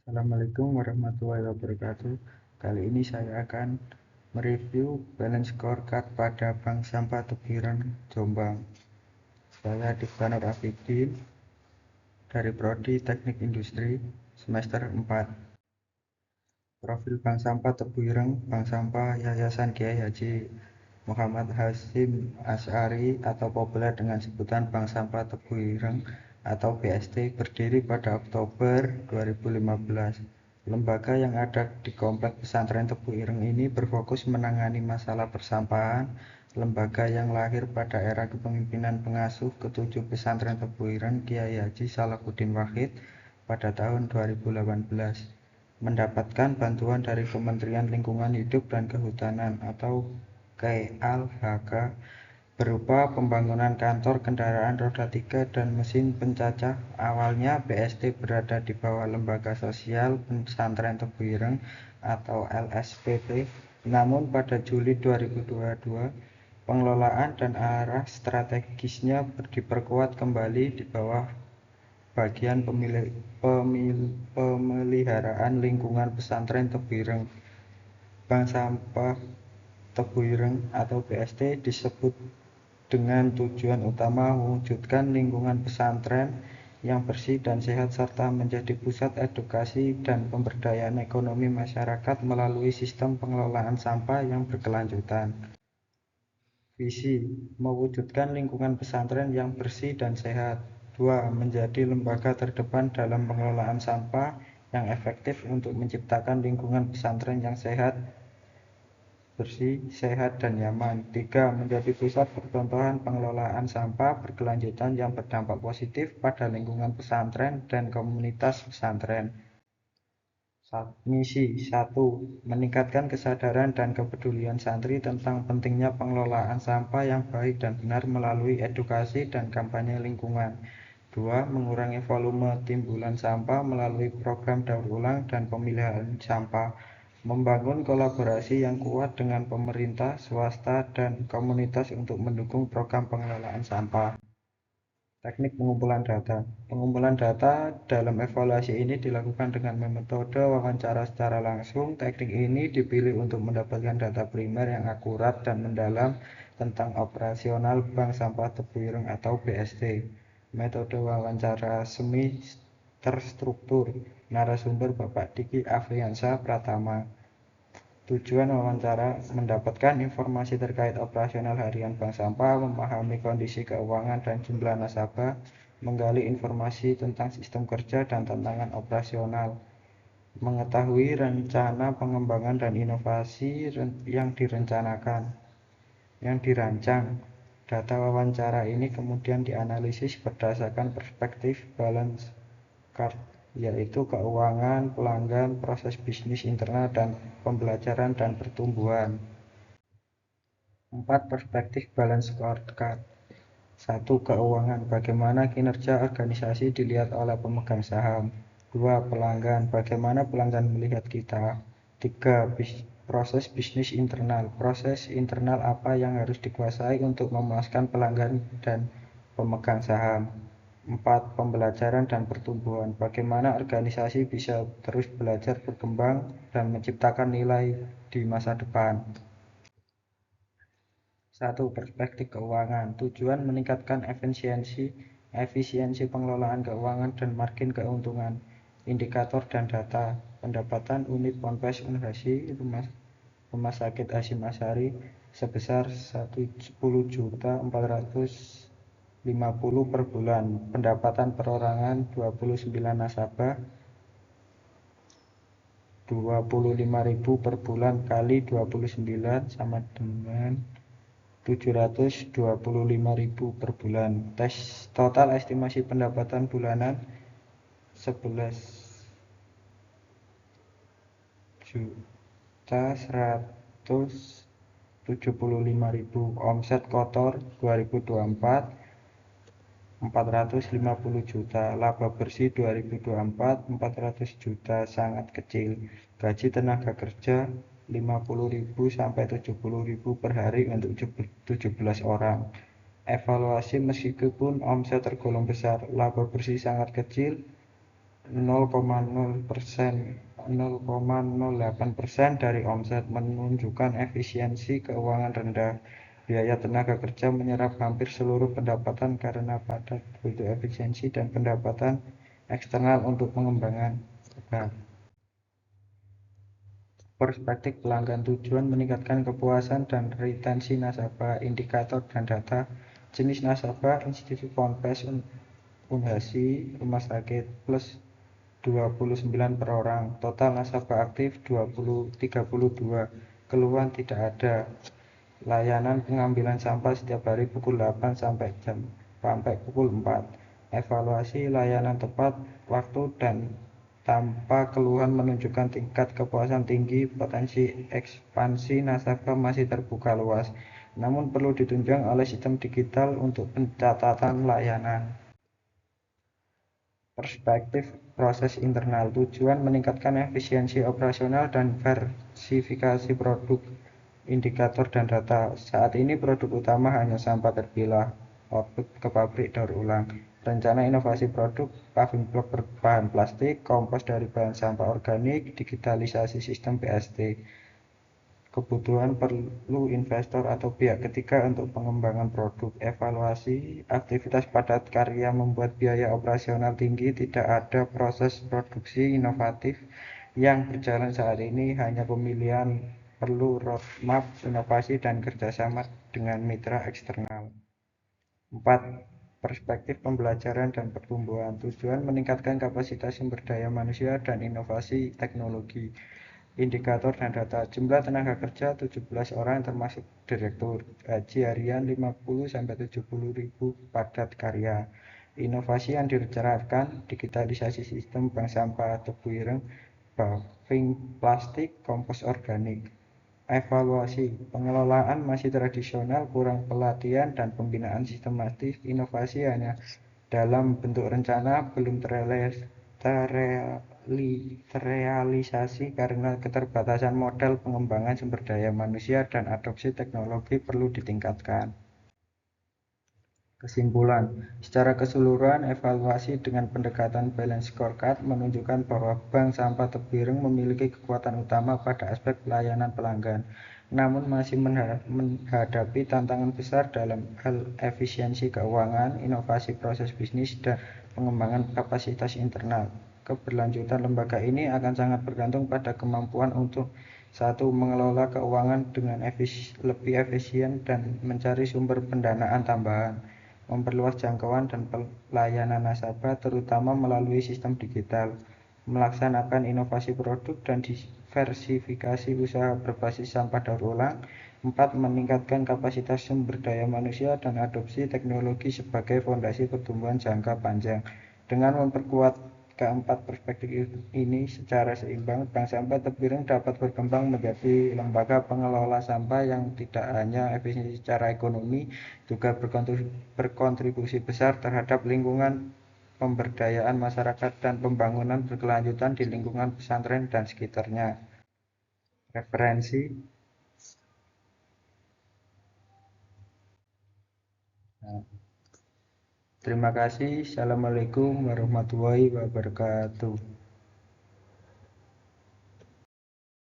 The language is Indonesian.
Assalamualaikum warahmatullahi wabarakatuh. Kali ini saya akan mereview balance scorecard pada Bank Sampah Tebuireng, Jombang. Saya Diftanur Afidin dari Prodi Teknik Industri semester 4. Profil Bank Sampah Tebuireng, Bank Sampah Yayasan Kiai Haji Muhammad Hasyim Asy'ari atau populer dengan sebutan Bank Sampah Tebuireng atau BST berdiri pada Oktober 2015. Lembaga yang ada di Komplek Pesantren Tebuireng ini berfokus menangani masalah persampahan. Lembaga yang lahir pada era kepemimpinan pengasuh ketujuh Pesantren Tebuireng Kiai Haji Salahuddin Wahid pada tahun 2018. Mendapatkan bantuan dari Kementerian Lingkungan Hidup dan Kehutanan atau KLHK berupa pembangunan kantor kendaraan roda 3 dan mesin pencacah. Awalnya BST berada di bawah Lembaga Sosial Pesantren Tebuireng atau LSPT, namun pada Juli 2022 pengelolaan dan arah strategisnya diperkuat kembali di bawah Bagian Pemeliharaan Lingkungan Pesantren Tebuireng. Bank Sampah Tebuireng atau BST disebut dengan tujuan utama mewujudkan lingkungan pesantren yang bersih dan sehat serta menjadi pusat edukasi dan pemberdayaan ekonomi masyarakat melalui sistem pengelolaan sampah yang berkelanjutan. Visi: mewujudkan lingkungan pesantren yang bersih dan sehat. 2. Menjadi lembaga terdepan dalam pengelolaan sampah yang efektif untuk menciptakan lingkungan pesantren yang sehat, bersih, sehat, dan nyaman. 3. Menjadi pusat percontohan pengelolaan sampah berkelanjutan yang berdampak positif pada lingkungan pesantren dan komunitas pesantren. Misi 1. Meningkatkan kesadaran dan kepedulian santri tentang pentingnya pengelolaan sampah yang baik dan benar melalui edukasi dan kampanye lingkungan. 2. Mengurangi volume timbulan sampah melalui program daur ulang dan pemilihan sampah. Membangun kolaborasi yang kuat dengan pemerintah, swasta, dan komunitas untuk mendukung program pengelolaan sampah. Teknik pengumpulan data. Pengumpulan data dalam evaluasi ini dilakukan dengan metode wawancara secara langsung. Teknik ini dipilih untuk mendapatkan data primer yang akurat dan mendalam tentang operasional Bank Sampah Tebuireng atau BST. Metode wawancara semi terstruktur. Narasumber Bapak Diki Afriyansa Pratama. Tujuan wawancara: mendapatkan informasi terkait operasional harian Bank Sampah, memahami kondisi keuangan dan jumlah nasabah, menggali informasi tentang sistem kerja dan tantangan operasional, mengetahui rencana pengembangan dan inovasi yang dirancang. Data wawancara ini kemudian dianalisis berdasarkan perspektif balance card, yaitu keuangan, pelanggan, proses bisnis internal, dan pembelajaran dan pertumbuhan. 4. Perspektif balance scorecard. 1. Keuangan. Bagaimana kinerja organisasi dilihat oleh pemegang saham. 2. Pelanggan. Bagaimana pelanggan melihat kita. 3. Proses bisnis internal. Proses internal apa yang harus dikuasai untuk memuaskan pelanggan dan pemegang saham. 4. Pembelajaran dan pertumbuhan. Bagaimana organisasi bisa terus belajar, berkembang, dan menciptakan nilai di masa depan. 1. Perspektif keuangan. Tujuan meningkatkan efisiensi pengelolaan keuangan dan margin keuntungan. Indikator dan data. Pendapatan unit Ponpes Unhasi Rumah Sakit Hasyim Asy'ari sebesar 10.450.000 per bulan. Pendapatan perorangan 29 nasabah 25.000 per bulan kali 29 sama dengan 725.000 per bulan. Total estimasi pendapatan bulanan 11.175.000. Omset kotor 2024 450 juta. Laba bersih 2024 400 juta, sangat kecil. Gaji tenaga kerja 50.000 sampai 70.000 per hari untuk 17 orang. Evaluasi: meskipun omset tergolong besar, laba bersih sangat kecil, 0,08% dari omset, menunjukkan efisiensi keuangan rendah. Biaya tenaga kerja menyerap hampir seluruh pendapatan karena padat, butuh efisiensi dan pendapatan eksternal untuk pengembangan. Perspektif pelanggan, tujuan meningkatkan kepuasan dan retensi nasabah. Indikator dan data, jenis nasabah, institusi ponpes, unhasi, rumah sakit, plus 29 per orang. Total nasabah aktif 32, keluhan tidak ada. Layanan pengambilan sampah setiap hari pukul 8 sampai pukul 4. Evaluasi layanan tepat waktu dan tanpa keluhan menunjukkan tingkat kepuasan tinggi. Potensi ekspansi nasabah masih terbuka luas, namun perlu ditunjang oleh sistem digital untuk pencatatan layanan. Perspektif proses internal, tujuan meningkatkan efisiensi operasional dan diversifikasi produk. Indikator dan data, saat ini produk utama hanya sampah terpilah, output ke pabrik daur ulang. Rencana inovasi produk, paving block berbahan plastik, kompos dari bahan sampah organik, digitalisasi sistem BST. Kebutuhan perlu investor atau pihak ketiga untuk pengembangan produk. Evaluasi, aktivitas padat karya membuat biaya operasional tinggi, tidak ada proses produksi inovatif yang berjalan saat ini, hanya pemilihan. Perlu roadmap inovasi dan kerjasama dengan mitra eksternal. 4. Perspektif pembelajaran dan pertumbuhan, tujuan meningkatkan kapasitas sumber daya manusia dan inovasi teknologi. Indikator dan data, jumlah tenaga kerja 17 orang termasuk direktur, gaji harian 50-70 ribu, padat karya. Inovasi yang direncanakan, digitalisasi sistem bank sampah, tebu ireng, paving plastik, kompos organik. Evaluasi, pengelolaan masih tradisional, kurang pelatihan dan pembinaan sistematis. Inovasi hanya dalam bentuk rencana, belum terrealisasi karena keterbatasan modal pengembangan sumber daya manusia dan adopsi teknologi perlu ditingkatkan. Kesimpulan, secara keseluruhan evaluasi dengan pendekatan balance scorecard menunjukkan bahwa bank sampah Tebu Ireng memiliki kekuatan utama pada aspek pelayanan pelanggan, namun masih menghadapi tantangan besar dalam hal efisiensi keuangan, inovasi proses bisnis, dan pengembangan kapasitas internal. Keberlanjutan lembaga ini akan sangat bergantung pada kemampuan untuk satu, mengelola keuangan dengan lebih efisien dan mencari sumber pendanaan tambahan, memperluas jangkauan dan pelayanan nasabah terutama melalui sistem digital, melaksanakan inovasi produk dan diversifikasi usaha berbasis sampah daur ulang. 4. Meningkatkan kapasitas sumber daya manusia dan adopsi teknologi sebagai fondasi pertumbuhan jangka panjang. Dengan memperkuat keempat perspektif ini secara seimbang, Bank Sampah Tebu Ireng dapat berkembang menjadi lembaga pengelola sampah yang tidak hanya efisien secara ekonomi, juga berkontribusi besar terhadap lingkungan, pemberdayaan masyarakat, dan pembangunan berkelanjutan di lingkungan pesantren dan sekitarnya. Referensi. Terima kasih. Assalamualaikum warahmatullahi wabarakatuh.